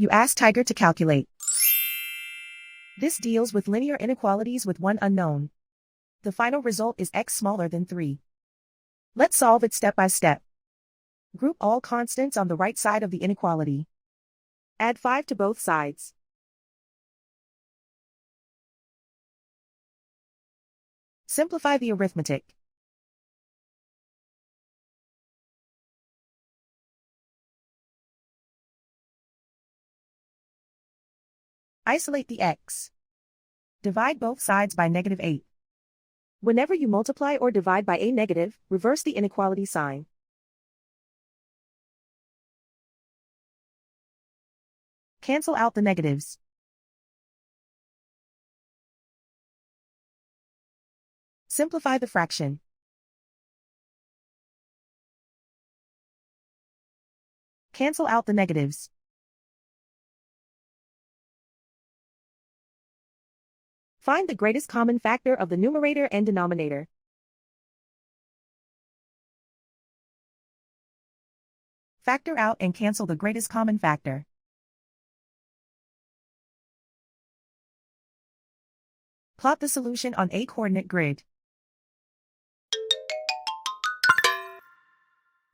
You ask Tiger to calculate. This deals with linear inequalities with one unknown. The final result is x smaller than 3. Let's solve it step by step. Group all constants on the right side of the inequality. Add 5 to both sides. Simplify the arithmetic. Isolate the x. Divide both sides by -8. Whenever you multiply or divide by a negative, reverse the inequality sign. Cancel out the negatives. Simplify the fraction. Cancel out the negatives. Find the greatest common factor of the numerator and denominator. Factor out and cancel the greatest common factor. Plot the solution on a coordinate grid.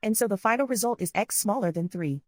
And so the final result is x smaller than 3.